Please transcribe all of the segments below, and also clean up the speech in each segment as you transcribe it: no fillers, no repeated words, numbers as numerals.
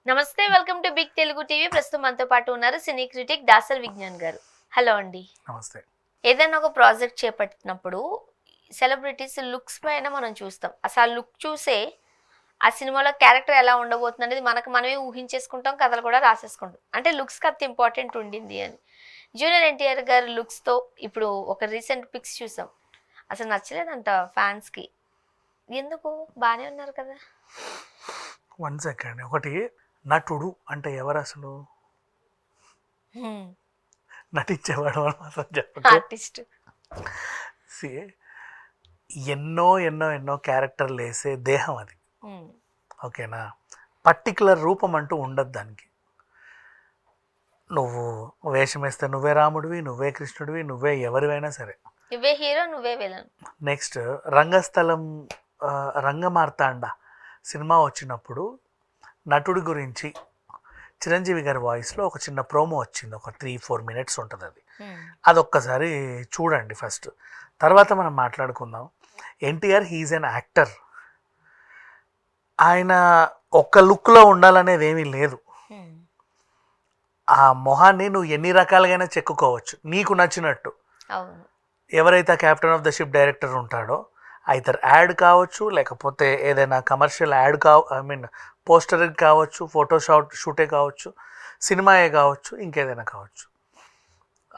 నమస్తే, welcome to big Telugu TV. ప్రస్తుతం మనతో పాటు ఉన్నారు సినీ క్రిటిక్ దాసర్ విజ్ఞాన్ గారు. హలో అండి. నమస్తే. ఏదైనా ఒక ప్రాజెక్ట్ చేపట్టినప్పుడు సెలబ్రిటీస్ లుక్స్ పైన మనం చూస్తాం. అసలు ఆ లుక్ చూసే ఆ సినిమాలో క్యారెక్టర్ ఎలా ఉండబోతుంది అనేది మనమే ఊహించేసుకుంటాం, కథలు కూడా రాసేసుకుంటాం. అంటే లుక్స్కి అంత ఇంపార్టెంట్ ఉండింది అని. జూనియర్ ఎన్టీఆర్ గారి లుక్స్తో ఇప్పుడు ఒక రీసెంట్ పిక్స్ చూసాం. అసలు నచ్చలేదంట ఫ్యాన్స్కి. ఎందుకు? బాగానే ఉన్నారు కదా. 1 సెకండ్. ఒకటి, నటుడు అంటే ఎవరు అసలు? నటించేవాడు అని మాత్రం చెప్పకు. ఆర్టిస్ట్. ఎన్నో ఎన్నో ఎన్నో క్యారెక్టర్లు వేసే దేహం అది. ఓకేనా? పర్టికులర్ రూపం అంటూ ఉండదు దానికి. నువ్వు వేషం వేస్తే నువ్వే రాముడివి, నువ్వే కృష్ణుడివి, నువ్వే ఎవరివైనా సరే. నువ్వే హీరో, నువ్వే విలన్. నెక్స్ట్ రంగస్థలం, రంగమార్తాండ సినిమా వచ్చినప్పుడు నటుడి గురించి చిరంజీవి గారి వాయిస్లో ఒక చిన్న ప్రోమో వచ్చింది. ఒక 3-4 మినిట్స్ ఉంటుంది అది. అదొక్కసారి చూడండి ఫస్ట్, తర్వాత మనం మాట్లాడుకుందాం. NTR he is an actor. ఆయన ఒక్క లుక్లో ఉండాలనేది ఏమీ లేదు. ఆ మొహాన్ని నువ్వు ఎన్ని రకాలుగా చెక్కుకోవచ్చు నీకు నచ్చినట్టు. ఎవరైతే captain of the ship director ఉంటాడో ఐదర్ యాడ్ కావచ్చు, లేకపోతే ఏదైనా కమర్షియల్ యాడ్ పోస్టర్ కావచ్చు, ఫోటో షూటే కావచ్చు, సినిమాయే కావచ్చు, ఇంకేదైనా కావచ్చు.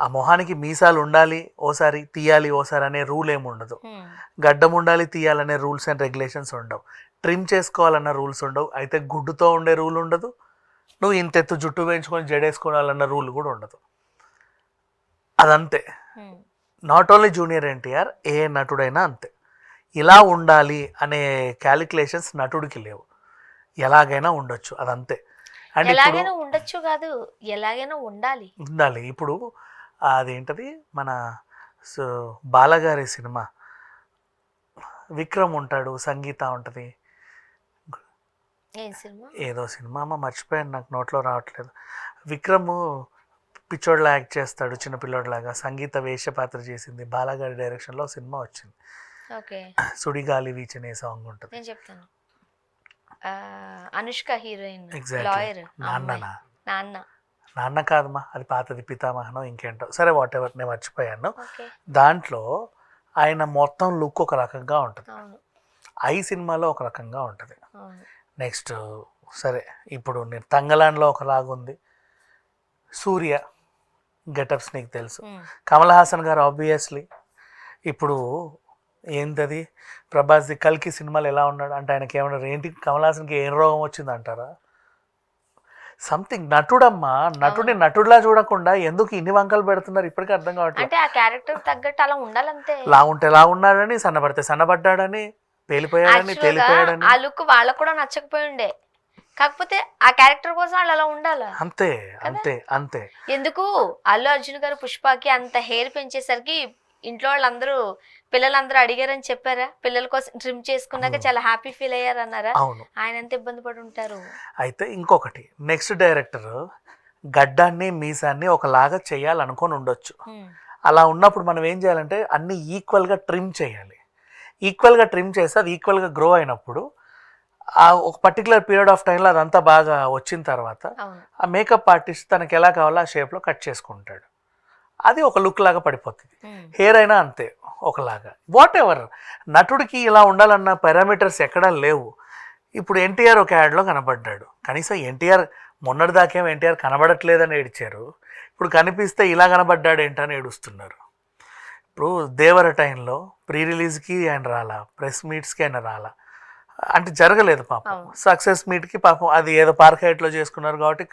ఆ మొహానికి మీసాలు ఉండాలి ఓసారి, తీయాలి ఓసారి అనే రూల్ ఏమి ఉండదు. గడ్డం ఉండాలి, తీయాలనే రూల్స్ అండ్ రెగ్యులేషన్స్ ఉండవు. ట్రిమ్ చేసుకోవాలన్న రూల్స్ ఉండవు. అయితే గుడ్డుతో ఉండే రూల్ ఉండదు. నువ్వు ఇంతెత్తు జుట్టు వేయించుకొని జడేసుకోవాలన్న రూల్ కూడా ఉండదు. అదంతే. నాట్ ఓన్లీ జూనియర్ ఎన్టీఆర్, ఏ నటుడైనా అంతే. ఇలా ఉండాలి అనే క్యాలిక్యులేషన్స్ నటుడికి లేవు. ఎలాగైనా ఉండొచ్చు, అదంతే. అండ్ ఎలాగైనా ఉండొచ్చు కాదు, ఎలాగైనా ఉండాలి. ఇప్పుడు అదేంటది, మన బాలగారి సినిమా విక్రమ్ ఉంటాడు, సంగీత ఉంటుంది, ఏదో సినిమా అమ్మ మర్చిపోయాను, నాకు నోట్లో రావట్లేదు. విక్రమ్ పిచ్చోడ్లా యాక్ట్ చేస్తాడు, చిన్నపిల్లోడ్లాగా. సంగీత వేష పాత్ర చేసింది. బాలగారి డైరెక్షన్లో సినిమా వచ్చింది. సుడిగాలి వీచనే సాంగ్ ఉంటుంది. నేను చెప్తాను. అనుష్క హీరోయిన్. నాన్న కాదమ్మా, అది పాతది, పితామహనో ఇంకేంటో, సరే వాట్ ఎవర్, నేను మర్చిపోయాను. దాంట్లో ఆయన మొత్తం లుక్ ఒక రకంగా ఉంటుంది. ఐ సినిమాలో ఒక రకంగా ఉంటుంది. నెక్స్ట్ సరే, ఇప్పుడు నేను తంగలాన్లో ఒకలాగుంది. సూర్య గెటప్స్ నీకు తెలుసు. కమల్ హాసన్ గారు ఆబ్వియస్లీ. ఇప్పుడు ఏంటది, ప్రభాస్ది కల్కి సినిమాలు ఎలా ఉన్నాడు అంటే ఆయనకి ఏమన్నా, ఏంటి కమల్ హాసన్కి ఏం రోగం వచ్చింది అంటారా? సంథింగ్. నటుడమ్మా, నటుడిని నటుడిలా చూడకుండా ఎందుకు ఇన్ని వంకలు పెడుతున్నారు ఇప్పటికీ అర్థం కావట్లేదు. అంటే ఆ క్యారెక్టర్ తగ్గట్టు అలా ఉండాలంతే. లా ఉంటే లా ఉన్నాడని, సన్నబడితే సన్నబడ్డాడని, పేలిపోయాడని తేలిపోయాడని. ఆ లుక్ వాళ్ళకు కూడా నచ్చకపోయి ఉండే, కాకపోతే ఆ క్యారెక్టర్ కోసం వాళ్ళు అలా ఉండాలి. అంతే అంతే అంతే. ఎందుకు అల్లు అర్జున్ గారు పుష్పకి అంత హెయిర్ పెంచేసరికి ఇంట్లో వాళ్ళందరూ, పిల్లలందరూ అడిగారని చెప్పారా? పిల్లల కోసం ట్రిమ్ చేసుకున్నాక చాలా హ్యాపీ ఫీల్ అయ్యారు అన్నారా? అవును. ఆయన ఎంత ఇబ్బంది పడి ఉంటారు. అయితే ఇంకొకటి, నెక్స్ట్ డైరెక్టర్ గడ్డాన్ని మీసాన్ని ఒకలాగా చేయాలనుకొని ఉండొచ్చు. అలా ఉన్నప్పుడు మనం ఏం చేయాలంటే అన్ని ఈక్వల్గా ట్రిమ్ చేయాలి. ఈక్వల్గా ట్రిమ్ చేస్తే అది ఈక్వల్గా గ్రో అయినప్పుడు ఆ ఒక పర్టికులర్ పీరియడ్ ఆఫ్ టైంలో అదంతా బాగా వచ్చిన తర్వాత ఆ మేకప్ ఆర్టిస్ట్ తనకి ఎలా కావాలో ఆ షేప్లో కట్ చేసుకుంటాడు. అది ఒక లుక్ లాగా పడిపోతుంది. హెయిర్ అయినా అంతే ఒకలాగా. వాట్ ఎవర్, నటుడికి ఇలా ఉండాలన్న పారామీటర్స్ ఎక్కడా లేవు. ఇప్పుడు ఎన్టీఆర్ ఒక యాడ్లో కనబడ్డాడు. కనీసం ఎన్టీఆర్ మొన్నటిదాకేమో ఎన్టీఆర్ కనబడట్లేదని ఏడిచారు. ఇప్పుడు కనిపిస్తే ఇలా కనబడ్డాడు ఏంటని ఏడుస్తున్నారు. ఇప్పుడు దేవర టైంలో ప్రీ రిలీజ్కి ఆయన రాలా, ప్రెస్ మీట్స్కి ఆయన రాలా, అంటే జరగలేదు పాపం. సక్సెస్ మీట్కి పాపం అది ఏదో పార్క్ హైట్లో చేసుకున్నారు కాబట్టి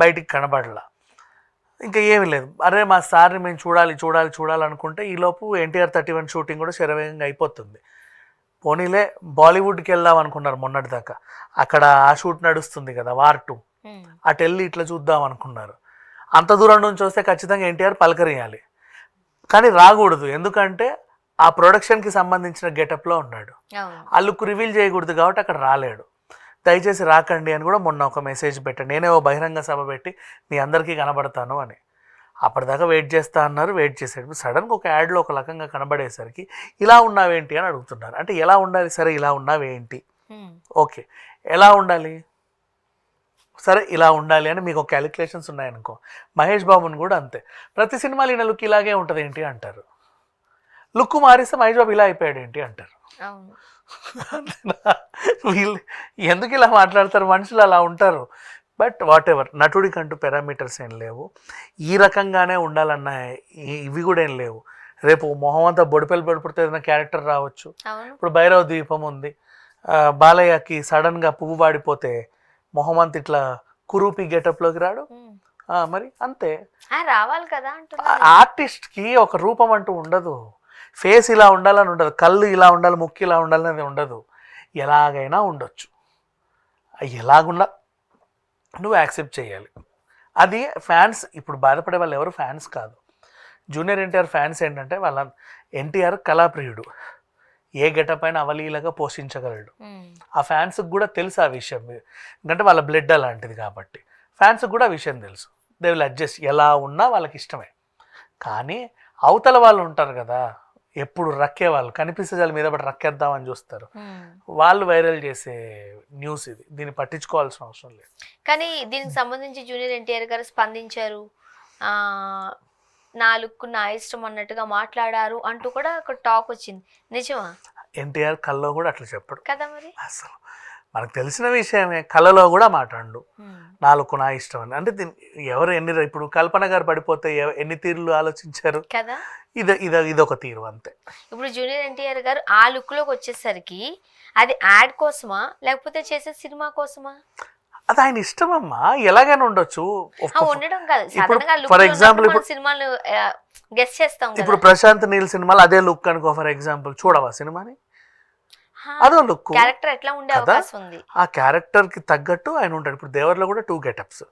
బయటికి కనబడలా. ఇంకా ఏమీ లేదు. అరే మా సార్ని మేము చూడాలనుకుంటే ఈలోపు ఎన్టీఆర్ 31 షూటింగ్ కూడా శరవేగంగా అయిపోతుంది. పోనీలే బాలీవుడ్కి వెళ్దాం అనుకున్నారు మొన్నటిదాకా, అక్కడ ఆ షూట్ నడుస్తుంది కదా, వార్ 2, అటు వెళ్ళి ఇట్లా చూద్దాం అనుకున్నారు. అంత దూరం నుంచి వస్తే ఖచ్చితంగా ఎన్టీఆర్ పలకరియాలి, కానీ రాకూడదు. ఎందుకంటే ఆ ప్రొడక్షన్కి సంబంధించిన గెటప్లో ఉన్నాడు. ఆ లుక్ రివీల్ చేయకూడదు కాబట్టి అక్కడ రాలేడు. దయచేసి రాకండి అని కూడా మొన్న ఒక మెసేజ్ పెట్టాను. నేనే ఓ బహిరంగ సభ పెట్టి మీ అందరికీ కనబడతాను అని. అప్పటిదాకా వెయిట్ చేస్తా అన్నారు, వెయిట్ చేసేటప్పుడు సడన్గా ఒక యాడ్లో ఒక రకంగా కనబడేసరికి ఇలా ఉన్నావేంటి అని అడుగుతున్నారు. అంటే ఎలా ఉండాలి? సరే ఇలా ఉన్నావేంటి, ఓకే, ఎలా ఉండాలి? సరే ఇలా ఉండాలి అని మీకు ఒక క్యాలిక్యులేషన్స్ ఉన్నాయనుకో. మహేష్ బాబుని కూడా అంతే, ప్రతి సినిమాలో ఈయన లుక్ ఇలాగే ఉంటుంది ఏంటి అంటారు, లుక్ మారిస్తే మహేష్ బాబు ఇలా అయిపోయాడు ఏంటి అంటారు. అవును. వీళ్ళు ఎందుకు ఇలా మాట్లాడతారు, మనుషులు అలా ఉంటారు. బట్ వాట్ ఎవర్, నటుడికంటూ పారామీటర్స్ ఏం లేవు, ఈ రకంగానే ఉండాలన్న ఇవి కూడా ఏం లేవు. రేపు మొహం అంతా బొడిపెలు పడిపోతే ఏదైనా క్యారెక్టర్ రావచ్చు. అవును. ఇప్పుడు భైరవ ద్వీపం ఉంది, బాలయ్యకి సడన్గా పువ్వు వాడిపోతే మొహం అంత ఇట్లా కురూపి గెటప్లోకి రాడు. మరి అంతే, రావాలి కదా అంటున్నా. ఆర్టిస్ట్కి ఒక రూపం అంటూ ఉండదు, ఫేస్ ఇలా ఉండాలని ఉండదు, కళ్ళు ఇలా ఉండాలి, ముక్కు ఇలా ఉండాలనేది ఉండదు. ఎలాగైనా ఉండొచ్చు, ఎలాగున్నా నువ్వు యాక్సెప్ట్ చేయాలి. అది ఫ్యాన్స్ ఇప్పుడు బాధపడే వాళ్ళు ఎవరు ఫ్యాన్స్ కాదు. జూనియర్ ఎన్టీఆర్ ఫ్యాన్స్ ఏంటంటే వాళ్ళ ఎన్టీఆర్ కళాప్రియుడు, ఏ గెటప్ అయినా అవలీలగా పోషించగలడు. ఆ ఫ్యాన్స్కి కూడా తెలుసు ఆ విషయం, ఎందుకంటే వాళ్ళ బ్లడ్ అలాంటిది కాబట్టి ఫ్యాన్స్కి కూడా ఆ విషయం తెలుసు. దే విల్ అడ్జస్ట్, ఎలా ఉన్నా వాళ్ళకి ఇష్టమే. కానీ అవతల వాళ్ళు ఉంటారు కదా, ఎప్పుడు రక్కే వాళ్ళు, కనిపిస్తే వాళ్ళ మీద పడి రక్కేద్దామని చూస్తారు, వాళ్ళు వైరల్ చేసే న్యూస్ ఇది, దీన్ని పట్టించుకోవాల్సిన అవసరం లేదు. కానీ దీనికి సంబంధించి జూనియర్ ఎన్టీఆర్ గారు స్పందించారు, నా లుక్ నా ఇష్టం అన్నట్టుగా మాట్లాడారు అంటూ కూడా ఒక టాక్ వచ్చింది, నిజమా? ఎన్టీఆర్ కల్లో కూడా అట్లా చెప్పడు కదా, మరి అసలు మనకు తెలిసిన విషయమే, కళలో కూడా మాట్లాడు నాలుగు నా ఇష్టం అని. అంటే ఎవరు ఇప్పుడు కల్పన గారు పడిపోతే ఎన్ని తీరులు ఆలోచించారు కదా, ఇదొక తీరు అంతే. ఇప్పుడు జూనియర్ ఎన్టీఆర్ గారు ఆ లుక్ లోకి వచ్చేసరికి అది యాడ్ కోసమా లేకపోతే చేసే సినిమా కోసమా? అది ఆయన ఇష్టం అమ్మా, ఎలాగైనా ఉండొచ్చు. ఉండడం కాదు, ఫర్ ఎగ్జాంపుల్ సినిమాలు గెస్ చేస్తాం. ఇప్పుడు ప్రశాంత్ నీల్ సినిమాలో అదే లుక్ అనుకో, ఫర్ ఎగ్జాంపుల్ చూడవా సినిమాని, అదో లుక్, క్యారెక్టర్ ఎట్లా ఉండే అవకాశం ఉంది, ఆ క్యారెక్టర్ కి తగ్గట్టు ఆయన ఉంటాడు. ఇప్పుడు దేవర్లో కూడా 2 గెటప్స్,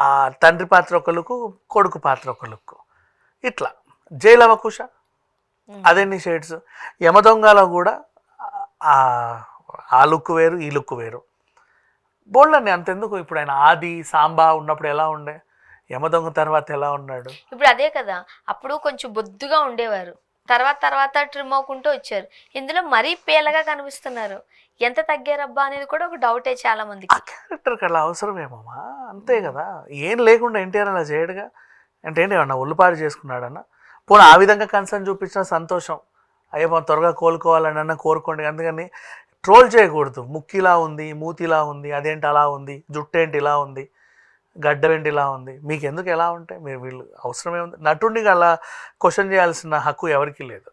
ఆ తండ్రి పాత్ర ఒక లుక్, కొడుకు పాత్ర ఒక లుక్, ఇట్లా. జైలవకుశ అదెన్ని షేడ్స్, యమదొంగలో కూడా ఆ లుక్ వేరు, ఈ లుక్ వేరు, బోల్డ్ అని. అంతెందుకు, ఇప్పుడు ఆయన ఆది సాంబా ఉన్నప్పుడు ఎలా ఉండే, యమదొంగ తర్వాత ఎలా ఉన్నాడు. ఇప్పుడు అదే కదా, అప్పుడు కొంచెం బొద్దుగా ఉండేవారు, తర్వాత ట్రిమ్ అవ్వకుంటూ వచ్చారు, ఇందులో మరీ పేలగా కనిపిస్తున్నారు. ఎంత తగ్గారబ్బా అనేది కూడా ఒక డౌటే చాలా మందికి. ఆ క్యారెక్టర్కి అలా అవసరమేమమ్మా, అంతే కదా. ఏం లేకుండా ఎన్టీఆర్ అలా చేయడుగా, అంటే ఏంటి ఏమన్నా ఒళ్ళుపాటు చేసుకున్నాడన్నా, పోనీ ఆ విధంగా కన్సర్న్ చూపించిన సంతోషం, అయ్యో మనం త్వరగా కోలుకోవాలని అన్న కోరుకోండి. అందుకని ట్రోల్ చేయకూడదు, ముక్కిలా ఉంది, మూతిలా ఉంది, అదేంటి అలా ఉంది, జుట్టు ఏంటి ఇలా ఉంది, గడ్డం ఏంటి ఇలా ఉంది, మీకు ఎందుకు ఎలా ఉంటాయి, మీరు వీళ్ళు అవసరమే ఉంది. నటుడిని అలా క్వశ్చన్ చేయాల్సిన హక్కు ఎవరికి లేదు.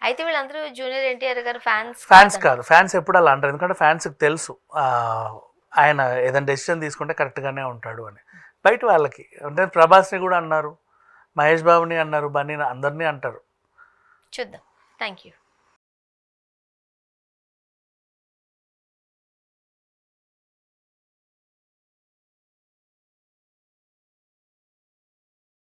అయితే వీళ్ళందరూ జూనియర్ ఎన్టీఆర్ గారు ఫ్యాన్స్ కాదు, ఫ్యాన్స్ ఎప్పుడు అలా అంటారు, ఎందుకంటే ఫ్యాన్స్కి తెలుసు ఆయన ఏదైనా డెసిషన్ తీసుకుంటే కరెక్ట్గానే ఉంటాడు అని. బయట వాళ్ళకి అంటే ప్రభాస్ని కూడా అన్నారు, మహేష్ బాబుని అన్నారు, బన్నీని, అందరినీ అంటారు. చూద్దాం. Thank you.